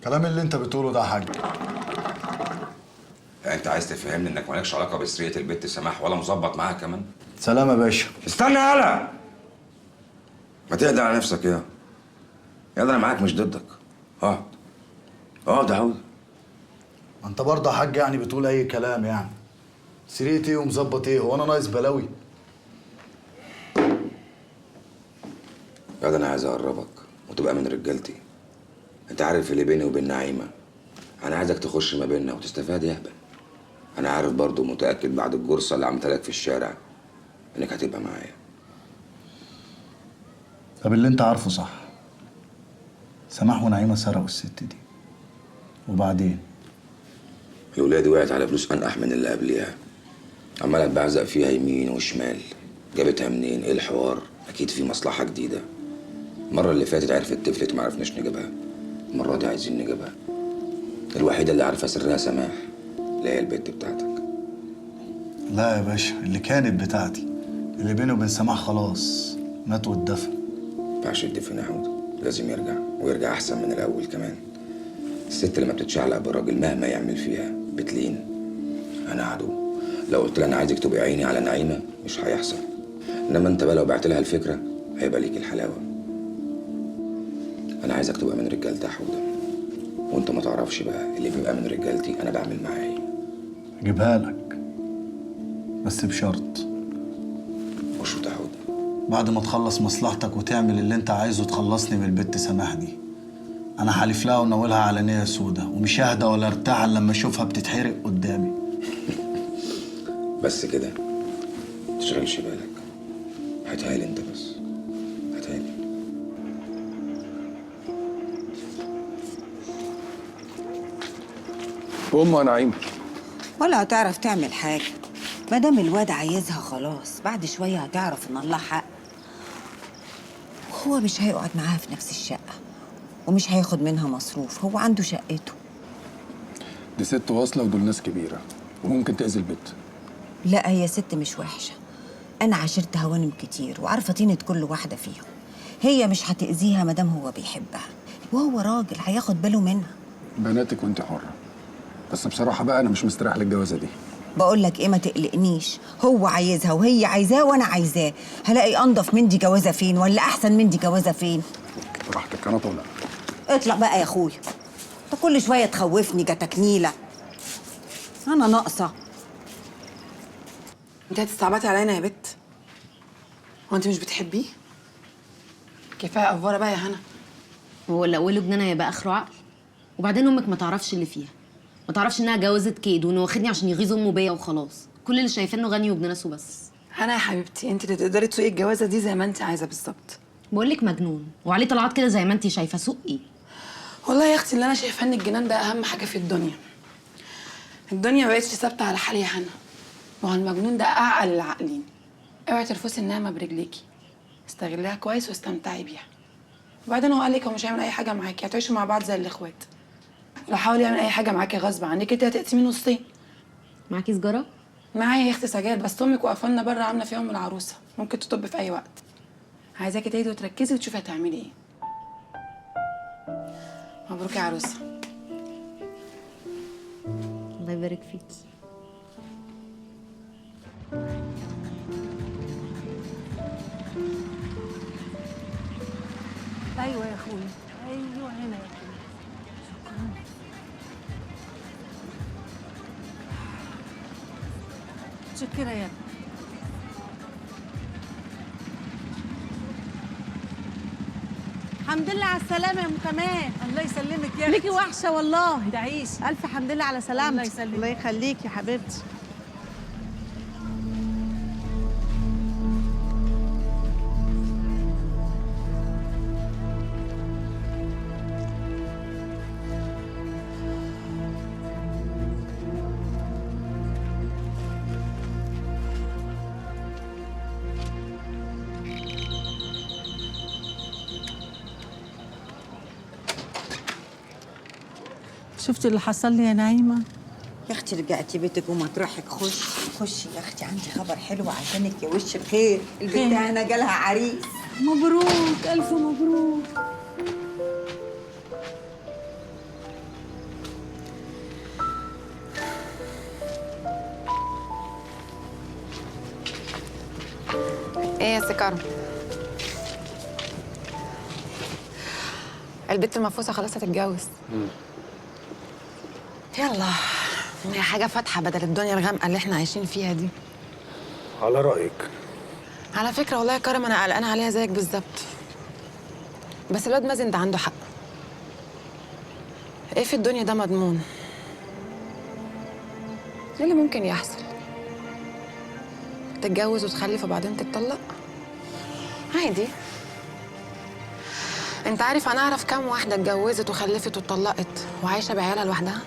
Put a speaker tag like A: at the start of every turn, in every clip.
A: الكلام اللي انت بتقوله ده يا حاج.
B: يعني انت عايز تفهمني انك مالكش علاقه بسريه البت سماح ولا مظبط معاها كمان؟
A: سلام يا باشا.
B: استنى يالا، ما تهدى على نفسك يا يلا، انا معاك مش ضدك. اقعد عود.
A: ما انت برضه يا حاج يعني بتقول اي كلام يعني. سريت ايه ومظبط ايه؟ هو انا ناقص بلاوي؟
B: يلا انا عايز اقربك وتبقى من رجالتي. انت عارف اللي بيني وبين نعيمه، انا عايزك تخش ما بيننا وتستفاد يا هبل. انا عارف برضه متاكد بعد الجرصه اللي عملتها لك في الشارع انك هتبقى معايا.
A: طب اللي انت عارفه صح. سماح ونعيمه سرقوا الست دي، وبعدين
B: الولاد وقعت على فلوس انقح من اللي قبليها، عماله تبعزق فيها يمين وشمال. جابتها منين؟ ايه الحوار؟ اكيد في مصلحه جديده. المره اللي فاتت عرفت تفلت ما عرفناش نجيبها، المره دي عايزين نجيبها. الوحيده اللي عارفه سرها سماح، اللي هي البت بتاعتك.
A: لا يا باشا، اللي كانت بتاعتي، اللي بيني وبين سماح خلاص مات واتدفن.
B: ما ينفعش يدفن يا حمود، لازم يرجع ويرجع احسن من الاول كمان. الست لما بتتشعلق براجل مهما يعمل فيها بتلين. انا عدو، لو قلت لها انا عايزك تبقي عيني على نعيمه مش هيحصل. انما انت بقى لو بعت لها الفكره هيبقى ليك الحلاوه. انا عايزك تبقى من رجالتي يا حوده، وانت ما تعرفش بقى اللي بيبقى من رجالتي انا بعمل معاه ايه.
A: اجيبها لك بس بشرط.
B: وشو يا حوده؟
A: بعد ما تخلص مصلحتك وتعمل اللي انت عايزه تخلصني من البت سماح دي. انا حالف لها وناولها على نية سودا، ومش ههدى ولا ارتاح الا لما اشوفها بتتحرق قدامي.
B: بس كده، متشغلش بالك. هاتهالي انت بس، هاتهالي.
C: يا نعيمة،
D: ولا هتعرف تعمل حاجة. ما دام الواد عايزها خلاص، بعد شوية هتعرف إن الله حق. وهو مش هيقعد معاها في نفس الشقة، ومش هياخد منها مصروف، هو عنده شقته.
C: دي ست واصلة ودول ناس كبيرة وممكن تأذي البت.
D: لا، هي ست مش وحشة. أنا عاشرت هوانم كتير وعارفة طينة كل واحدة فيهم. هي مش هتأذيها ما دام هو بيحبها، وهو راجل هياخد باله منها.
C: بناتك وانت حرة، بس بصراحة بقى أنا مش مستريح للجوازة دي.
D: بقول لك ايه، ما تقلقنيش. هو عايزها وهي عايزاه وانا عايزاه. هلاقي انضف من دي جوازه فين، ولا احسن من دي جوازه فين؟
C: براحتك، أنا طالع.
D: اطلع بقى يا اخويا، انت كل شويه تخوفني جاتك نيله. انا ناقصه.
E: انت هتستعبطي علينا يا بت؟ هو انت مش بتحبيه؟ كفايه افوره بقى يا هنا.
F: هو اللي اوله جنان هيبقى اخره عقل. وبعدين امك ما تعرفش اللي فيها، ما تعرفش انها جوازت كيد وانه واخدني عشان يغيظ امه بيا وخلاص. كل اللي شايفاه انه غني وابن ناس وبس.
E: هنا يا حبيبتي، انت اللي تقدري تسوقي الجوازه دي زي ما انت عايزه بالظبط.
F: بقول لك مجنون وعليه طلعات كده زي ما انت شايفه. سوقي.
E: والله يا اختي اللي انا شايفاه ان الجنان ده اهم حاجه في الدنيا. الدنيا ما بقتش ثابته على حال يا هنا، وهو المجنون ده اعقل العاقلين. اوعي ترفسي النعمه برجليكي، استغليها كويس واستمتعي بيها. وبعدين هو قال لك هو مش هيعمل اي حاجه معاكي، هتعيشوا مع بعض زي الاخوات. لو حاول يعمل اي حاجه معاكي غصب عنك انت هتقسمي نصين.
F: معاكي سجاره؟
E: معايا يا اختي سجاير، بس امك واقفه بره عامله فيها ام العروسه، ممكن تطب في اي وقت. عايزاكي تهدي وتركزي وتشوفي هتعملي ايه. مبروك يا عروسه.
F: الله يبارك فيكي.
G: ايوه يا اخويا، ايوه هنا يا اخويا. شكرا يا ابني. الحمد لله على السلامة يا ام كمان.
H: الله يسلمك يا
G: ليكي وحشة والله.
H: تعيش.
G: ألف حمد لله على سلامتك.
H: الله يسلمك.
G: الله يخليك يا حبيبتي. شفتي اللي حصل لي يا نعيمة؟
D: يا اختي رجعتي بيتك ومطرحك. خشي يا اختي، عندي خبر حلو عشانك يا وش الخير. البنت هنا جالها عريس.
G: مبروك، ألف مبروك.
E: ايه يا سكر؟ البت المفوسه خلاص هتتجوز. يلا، هي حاجه فاتحه بدل الدنيا الغامقه اللي احنا عايشين فيها دي.
C: على رايك.
E: على فكره والله يا كرم انا قلقانه عليها زيك بالظبط. بس الواد مازن ده عنده حق. ايه في الدنيا ده مضمون؟ ايه اللي ممكن يحصل؟ تتجوز وتخلف وبعدين تتطلق؟ عادي. انت عارف انا اعرف كام واحده اتجوزت وخلفت واتطلقت وعايشه بعيالها لوحدها؟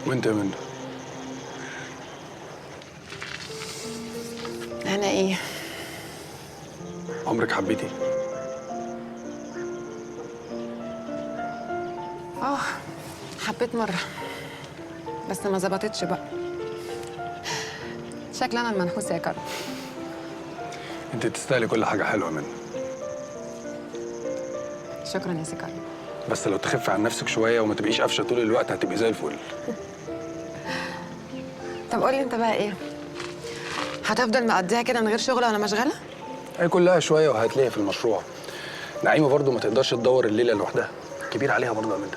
C: وانت يا منى؟
E: انا ايه؟
C: عمرك حبيتي؟
E: حبيت مره بس ما ظبطتش بقى. شكلي انا المنحوسه يا كرم.
C: انت تستاهلي كل حاجه حلوه يا منى.
E: شكرا يا سكر.
C: بس لو تخفي عن نفسك شويه وما تبقيش قافشه طول الوقت هتبقي زي الفل.
E: طب قولي انت بقى ايه؟ هتفضل مقضيها كده من غير شغل ولا مشغله؟
C: هي كلها شويه وهتلاقي في المشروع. نعيمه برضو ما تقدرش تدور الليله لوحدها، كبير عليها برضو يا منى.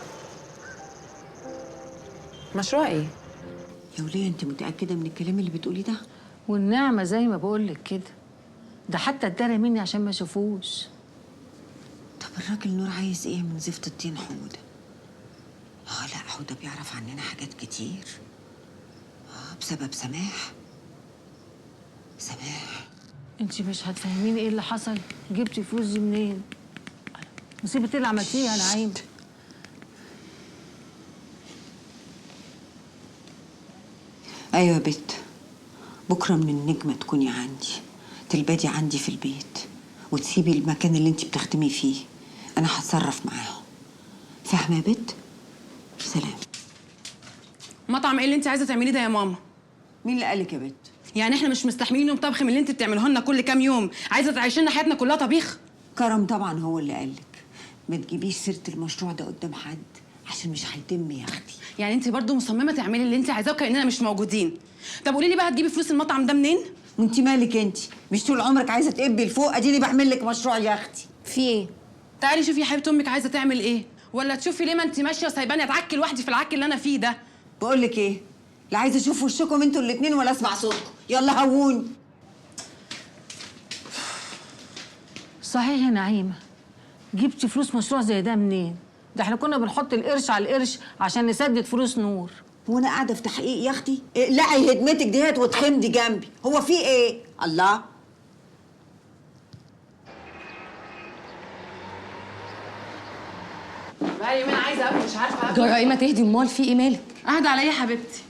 E: مشروع ايه؟
D: يا وليه انت متاكده من الكلام اللي بتقوليه ده؟
G: والنعمة زي ما بقولك كده، ده حتى اتدارى مني عشان ما شافوش.
D: طب الراجل نور عايز ايه من زفت الطين حوده؟ لا حوده بيعرف عننا حاجات كتير. بسبب سماح. سماح
G: انت مش هتفهميني ايه اللي حصل؟ جبتي فلوس دي منين؟ مصيبة ايه اللي عملتيها يا نعيم؟
D: ايوه يا بت، بكره من النجمه تكوني عندي، تلبدي عندي في البيت وتسيبي المكان اللي انت بتخدمي فيه. انا هتصرف معاهم، فاهمه يا بت؟ سلام.
E: مطعم ايه اللي انت عايزه تعمليه ده يا ماما؟
D: مين اللي قالك يا بت؟
E: يعني احنا مش مستحملين يوم طبخ من اللي انت بتعمله لنا كل كام يوم؟ عايزه تعيشي لنا حياتنا كلها طبيخ؟
D: كرم طبعا هو اللي قالك ما تجيبيش سيره المشروع ده قدام حد عشان مش هيتم يا اختي.
E: يعني انت برضو مصممه تعملي اللي انت عايزاه وكاننا مش موجودين. طب قولي لي بقى هتجيبي فلوس المطعم ده منين؟
D: وانت مالك انت؟ مش طول عمرك عايزه تقبي لفوق؟ اديني بعمل لك مشروع يا اختي.
E: في ايه؟ تعالي شوفي يا حبيبه امك عايزه تعمل ايه، ولا تشوفي ليه ما انت ماشيه وسايباني اتعكي لوحدي في العك اللي انا فيه ده.
D: بقول لك ايه، لا عايزه اشوف وشكم انتوا الاثنين ولا اسمع صوتكم. يلا هوني.
G: صحيح يا نعيمة، جبتي فلوس مشروع زي ده منين؟ ده احنا كنا بنحط القرش على القرش عشان نسدد فلوس نور.
D: هو انا قاعده في تحقيق يا اختي؟ اقلعي هدمتك ديت وتخمدي جنبي. هو في ايه؟ الله.
E: بقى يومين عايزه اكل مش عارفه اكل.
F: جرى ايه؟ ما تهدي، امال في ايه مالك؟
E: اهدى عليا يا حبيبتي.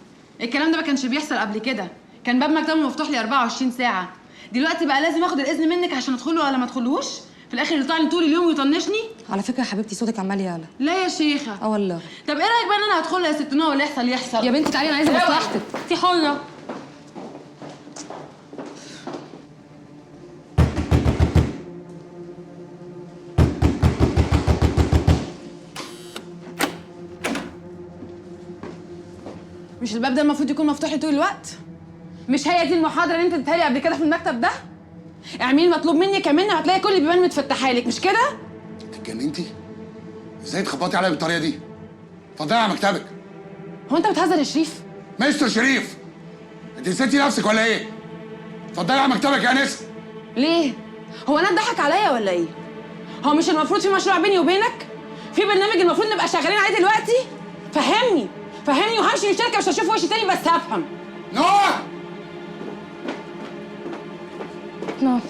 E: الكلام ده ما كانش بيحصل قبل كده، كان باب مكتبه مفتوح لي 24 ساعه. دلوقتي بقى لازم اخد الاذن منك عشان ادخله ولا ما ادخلهوش؟ في الاخر يطلع لي طول اليوم ويطنشني.
F: على فكره يا حبيبتي صوتك عمال يعلى.
E: لا يا شيخه.
F: والله.
E: طب ايه رايك بقى ان انا هدخل يا ست نوى واللي يحصل يحصل؟
F: يا بنتي تعالي، انا عايزه مصلحتك.
E: انتي حره. مش الباب ده المفروض يكون مفتوح لي طول الوقت؟ مش هي دي المحاضره اللي انت اديتها لي قبل كده في المكتب ده؟ اعملي المطلوب منك يا منى وهتلاقي كل البيبان متفتحه لك، مش كده؟
H: اتجننتي؟ ازاي تخبطي عليا بالطريقه دي؟ اتفضلي على مكتبك.
E: هو انت بتهزر يا شريف؟
H: مستر شريف، انت نسيتي نفسك ولا ايه؟ اتفضلي على مكتبك يا انسه.
E: ليه؟ هو انا اتضحك عليا ولا ايه؟ هو مش المفروض في مشروع بيني وبينك؟ في برنامج المفروض نبقى شغالين عليه دلوقتي؟ فهمني فهمني وهمشي من الشركه، مش هشوف وشي تاني بس هفهم.
H: نوح!
F: نعم.